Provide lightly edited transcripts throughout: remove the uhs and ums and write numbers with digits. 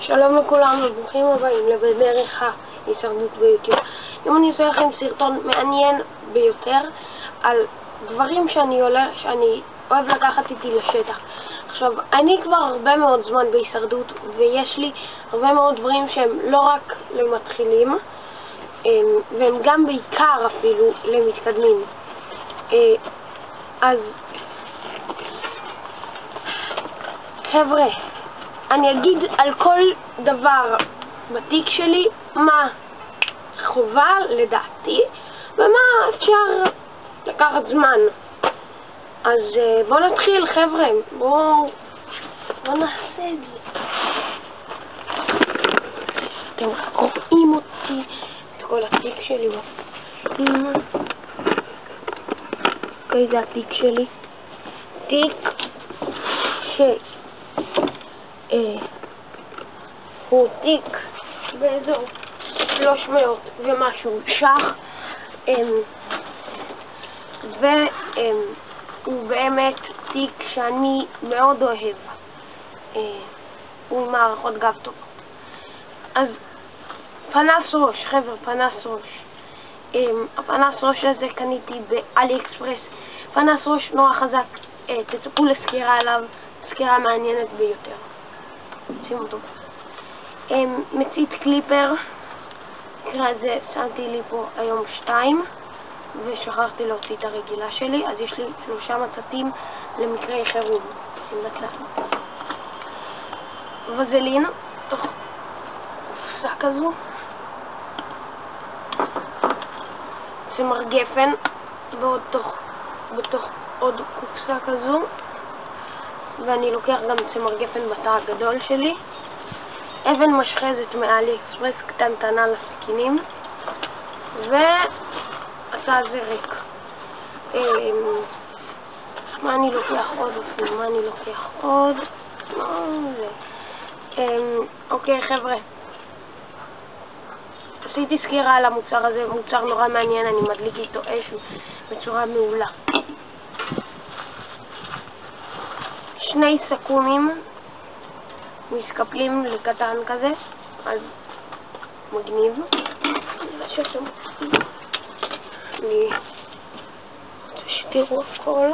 שלום לכולם וברוכים הבאים לבדרך ההישרדות ביוטיוב. היום אני אעשה לכם סרטון מעניין ביותר על דברים שאני אוהב לקחת איתי לשטח. עכשיו, אני כבר הרבה מאוד זמן בהישרדות ויש לי הרבה מאוד דברים שהם לא רק למתחילים, והם גם בעיקר אפילו למתקדמים. אז חבר'ה, אני אגיד על כל דבר בתיק שלי מה חובה לדעתי ומה אפשר לקחת זמן. אז בואו נתחיל חבר'ה, בואו נעשה את זה. אתם רואים אותי, את כל התיק שלי. אוקיי, זה התיק שלי. תיק הוא תיק באזור 300 ומשהו שח, והוא באמת תיק שאני מאוד אוהב. הוא מערכות גב טובות. אז פנס ראש, חבר'ה, פנס ראש. הפנס ראש הזה קניתי באלי אקספרס. פנס ראש נורא חזק, תצפו לסקירה עליו, סקירה מעניינת ביותר. שימו טוב. מצית קליפר, מקרה הזה שמתי לי פה היום 2 ושכחתי להוציא את הרגילה שלי, אז יש לי 3 מצתים למקרי חירום. שים בצד. וזלין, תוך קופסה כזו. צמר גפן, בתוך עוד קופסה כזו. ואני לוקח גם צמר גפן בתא הגדול שלי. אבן משחזת מאלי אקספרס קטנטנה לסכינים. והתא הזה ריק. מה אני לוקח עוד? אוקיי חבר'ה, עשיתי סקירה על המוצר הזה, מוצר נורא מעניין, אני מדליק איתו אש בצורה מעולה. 2 סכומים מסקפלים לקטן כזה, אז מגניב. אני רוצה שתראו הכל.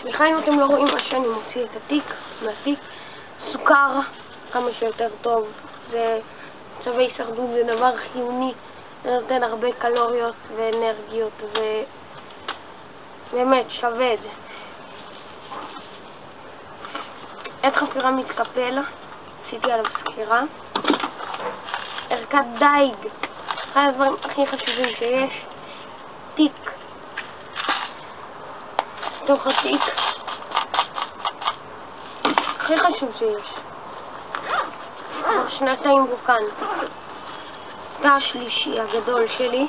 סליחה אם אתם לא רואים מה שאני מוציא את התיק מהתיק. סוכר כמה שיותר טוב, זה צווי הישרדות, זה דבר חיוני, זה נותן הרבה קלוריות ואנרגיות ובאמת שווה את זה. עת חפירה מתקפל, עשיתי עליו סקירה. ערכת דייג, אחד הדברים הכי חשובים שיש. תיק, תוך התיק הכי חשוב שיש, 2 בו כאן. תא השלישי הגדול שלי,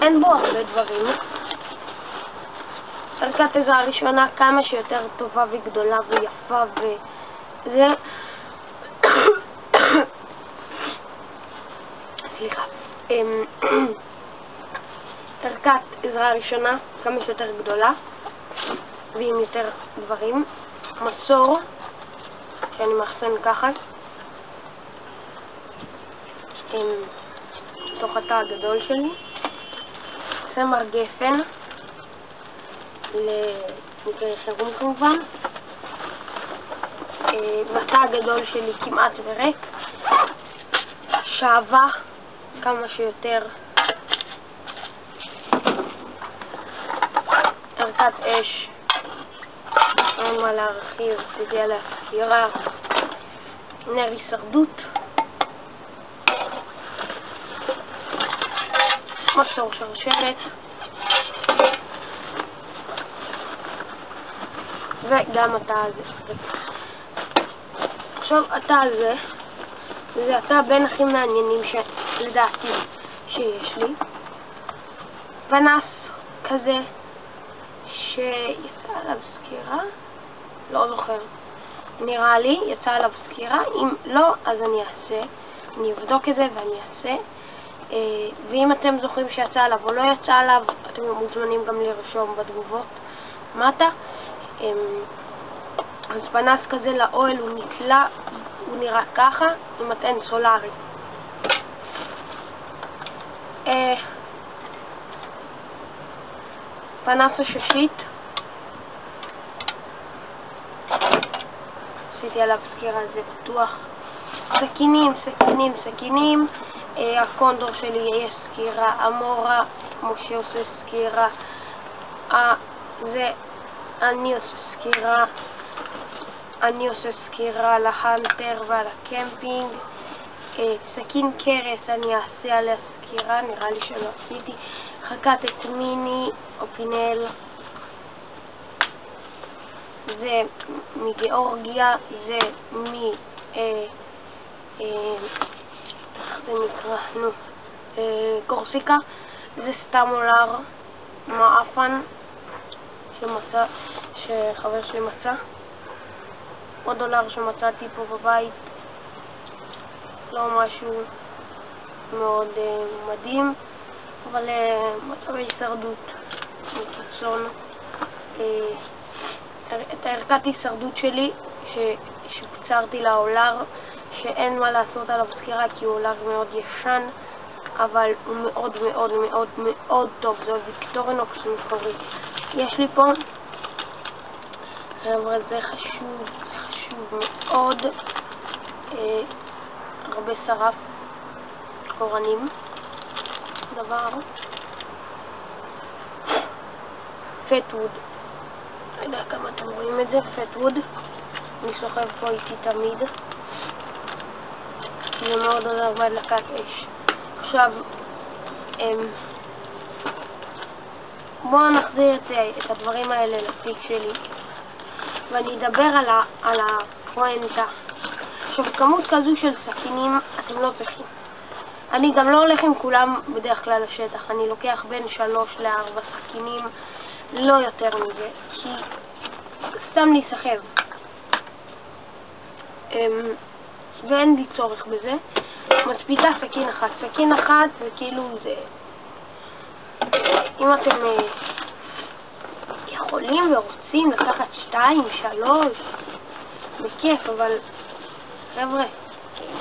אין בו הרבה דברים. ערכת עזרה ראשונה כמה שיותר טובה וגדולה ויפה וזה. סליחה. ערכת עזרה ראשונה כמה שיותר גדולה ועם יותר דברים. מסור שאני מאחסן ככה תוך התא הגדול שלי. צמר גפן למקרי חירום כמובן. בתא הגדול שלי כמעט וריק. שעבה כמה שיותר. ערכת אש, אין מה להרחיב, תגיע להסקירה. נר הישרדות. מסור שרשרת. וגם התא הזה. עכשיו התא הזה, זה התא בין הכי מעניינים לדעתי שיש לי. פנס כזה שיצא עליו סקירה, לא זוכר, נראה לי יצא עליו סקירה, אם לא אז אני אבדוק את זה ואני אעשה. ואם אתם זוכרים שיצא עליו או לא יצא עליו, אתם מוזמנים גם לרשום בתגובות מטה. אז פנס כזה לאוהל הוא נתלה, הוא נראה ככה, עם מטען סולארי. פנס הששית, עשיתי עליו סקירה, זה פתוח. סכינים, הקונדור שלי יש סקירה, המורה, משה עושה סקירה, זה אני עושה סקירה להנטר ועל הקמפינג. סכין קרס אני אעשה עליה סקירה, נראה לי שלא עשיתי. חכת את מיני או פינל, זה מגיאורגיה, זה איך זה נקרא? קורסיקה. זה סתם אולר מעפן שחבר שלי מצא. עוד אולר שמצאתי פה בבית, לא משהו מאוד מדהים, אבל מצבי הישרדות מקיצון. את הערכת הישרדות שלי שקצרתי לאולר, שאין מה לעשות עליו סקירה כי הוא אולר מאוד ישן, אבל הוא מאוד מאוד מאוד מאוד טוב. זה ויקטורינוקס מקורי. יש לי פה, חבר'ה, זה חשוב מאוד, הרבה שרף קורנים, דבר פטווד, לא יודע כמה אתם רואים את זה, פטווד, אני סוחב פה איתי תמיד, זה מאוד עוזר בהדלקת אש. עכשיו בואו נחזיר את הדברים האלה לתיק שלי ואני אדבר על הפואנטה. עכשיו, כמות כזו של סכינים אתם לא צריכים. אני גם לא הולך עם כולם בדרך כלל לשטח, אני לוקח בין 3 ל-4 סכינים, לא יותר מזה, כי סתם להיסחב ואין לי צורך בזה. מספיקה סכין אחת. סכין אחת זה כאילו זה, אם אתם יכולים ורוצים לקחת 2, 3 בכיף, אבל חבר'ה,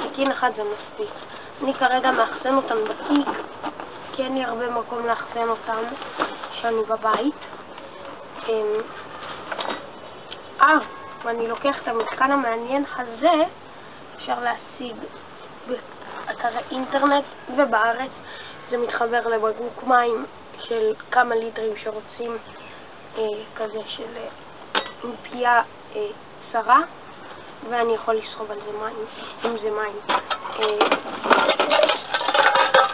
סכין אחת זה מספיק. אני כרגע מאחסן אותם בתיק כי אין לי הרבה מקום לאחסן אותם שאני בבית. ואני לוקח את המתקן המעניין הזה, אפשר להשיג באתרי אינטרנט ובארץ. זה מתחבר לבקבוק מים של כמה ליטרים שרוצים כזה של פייה צרה, ואני יכול לסחוב על זה מים, אם זה מים.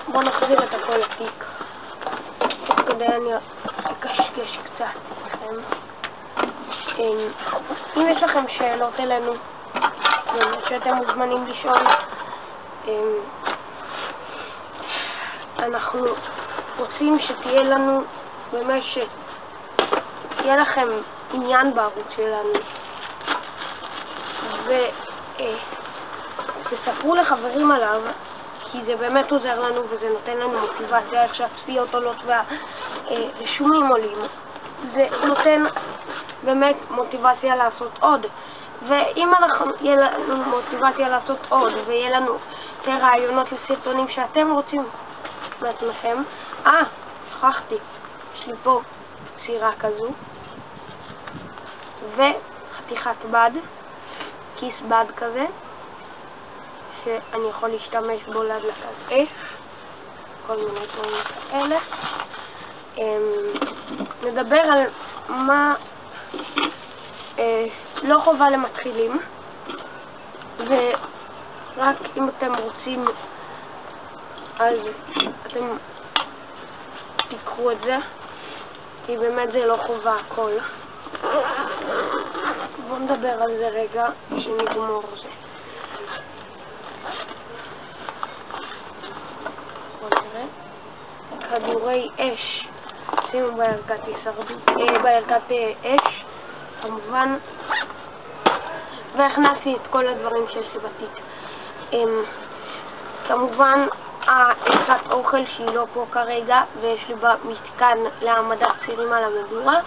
בואו נחזיר את הכל לתיק. כדי אני אקשקש קצת לכם. אם יש לכם שאלות אלינו, שאתם מוזמנים לשאול, אנחנו רוצים שתהיה לנו, באמת שתהיה לכם עניין בערוץ שלנו, ותספרו לחברים עליו, כי זה באמת עוזר לנו וזה נותן לנו מוטיבציה. איך שהצפיות עולות והרשומים עולים, זה נותן באמת מוטיבציה לעשות עוד. ואם יהיה לנו מוטיבציה לעשות עוד ויהיה לנו יותר רעיונות לסרטונים שאתם רוצים מעצמכם, שכחתי, יש לי פה צירה כזו וחתיכת בד, כיס בד כזה שאני יכול להשתמש בו להדלקת אש, כל מיני דברים כאלה. נדבר על מה לא חובה למתחילים, ורק אם אתם רוצים אז אתם תיקחו את זה, כי באמת זה לא חובה הכל. בואו נדבר על זה רגע שנגמור זה. כדורי אש שימו בערכת הישרדות, בערכת אש כמובן, והכנסתי את כל הדברים שיש לי בתיק. כמובן הערכת אוכל שהיא לא פה כרגע ויש לי בה מתקן להעמדת צירים על המדורה,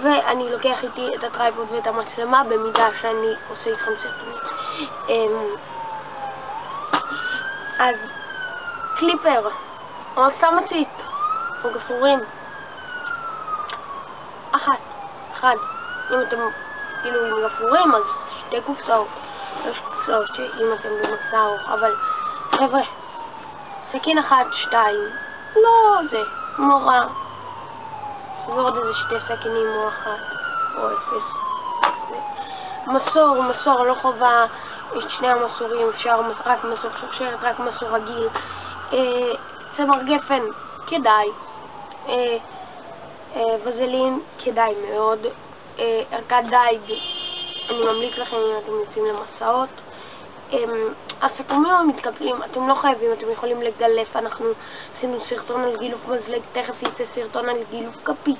ואני לוקח איתי את הטרייפוד ואת המצלמה במידה שאני עושה איתכם סרטונים. אז קליפר, או סתם מצית, או גפרורים. אחד. אם אתם כאילו עם גפרורים, אז 2 קופסאות. 3 קופסאות שאם אתם במסע ארוך. אבל חבר'ה, סכין 1, 2, לא זה, מורה. ועוד איזה 2 סכינים או 1 או 0. מסור, לא חובה את 2 המסורים, אפשר רק מסור שרשרת, רק מסור רגיל. צמר גפן, כדאי. וזלין, כדאי מאוד. ערכת דייג, אני ממליץ לכם אם אתם יוצאים למסעות. הסכומים המתקפלים, אתם לא חייבים, אתם יכולים לגלף. אנחנו עשינו סרטון על גילוף מזלג, תכף יצא סרטון על גילוף כפית.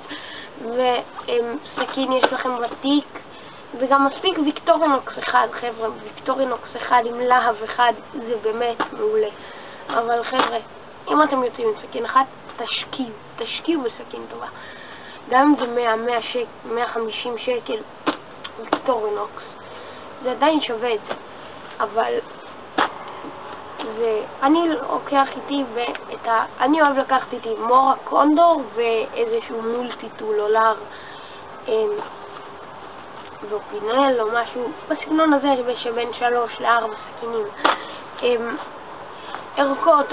וסכין יש לכם ותיק, וגם מספיק ויקטורינוקס 1, חבר'ה. ויקטורינוקס 1 עם להב 1 זה באמת מעולה. אבל חבר'ה, אם אתם יוצאים עם סכין 1, תשקיעו בסכין טובה. גם אם זה 150 שקל ויקטורינוקס, זה עדיין שווה את זה. אבל אני לוקח איתי אני אוהב לקחת איתי מורה קונדור ואיזשהו מולטי-טול אולר ופינל או משהו בסגנון הזה שבין 3 ל-4 סכינים. ערכות,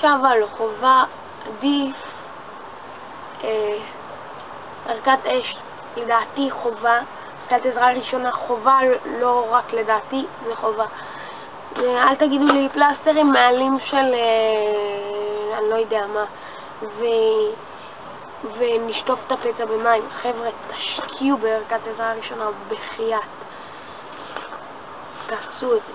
שווה לא חובה, עדיף. ערכת אש לדעתי חובה, ערכת עזרה ראשונה חובה, לא רק לדעתי, זה חובה. אל תגידו לי פלסטרים מעלים של אני לא יודע מה, ונשטוף את הפצע במים. חבר'ה, תשקיעו בערכת עזרה ראשונה בחייאת, תעשו את זה.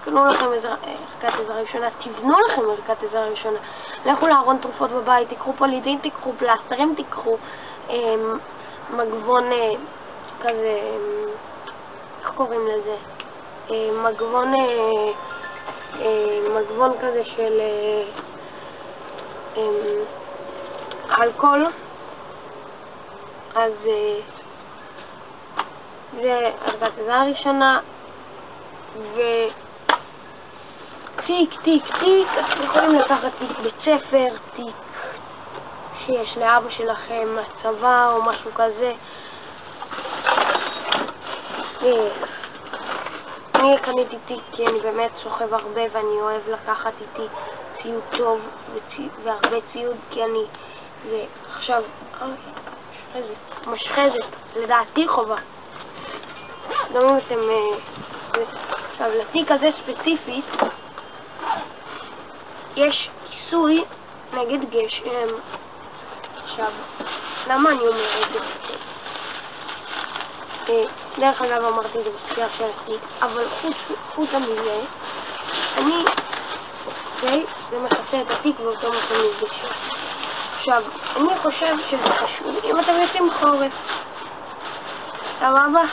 תקנו לכם ערכת עזרה ראשונה, תבנו לכם ערכת עזרה ראשונה. לכו לארון תרופות בבית, תקחו פולידין, תקחו פלסטרים, תקחו מגבון כזה, איך קוראים לזה? מגבון כזה של אלכוהול. אז זה ערכת עזרה ראשונה. תיק, אתם יכולים לקחת תיק בית ספר, תיק שיש לאבא שלכם מהצבא או משהו כזה. אני קניתי תיק כי אני באמת סוחב הרבה ואני אוהב לקחת איתי ציוד טוב והרבה ציוד, כי אני עכשיו משחזת, לדעתי חובה. גם אם אתם עכשיו לתיק הזה ספציפית יש כיסוי נגד גשם. עכשיו, למה אני אומר את זה? דרך אגב אמרתי את זה בספירה של התיק, אבל חוץ מזה, זה מכסה את התיק ואותו מקום מגשם. עכשיו, אני חושב שזה חשוב, אם אתם יוצאים בחורף, סבבה?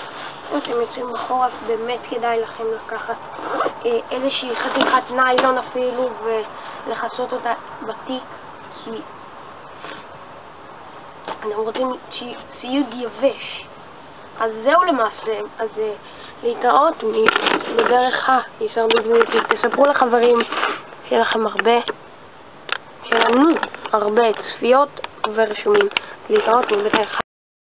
אם אתם יוצאים בחורף, באמת כדאי לכם לקחת איזושהי חתיכת ניילון אפילו ולחסות אותה בתיק, כי אתם רוצים ציוד יבש. אז זהו למעשה. אז להתראות בדרך הישרדות בריאותית. תספרו לחברים שיהיה לכם הרבה צפיות ורשומים. להתראות בדרך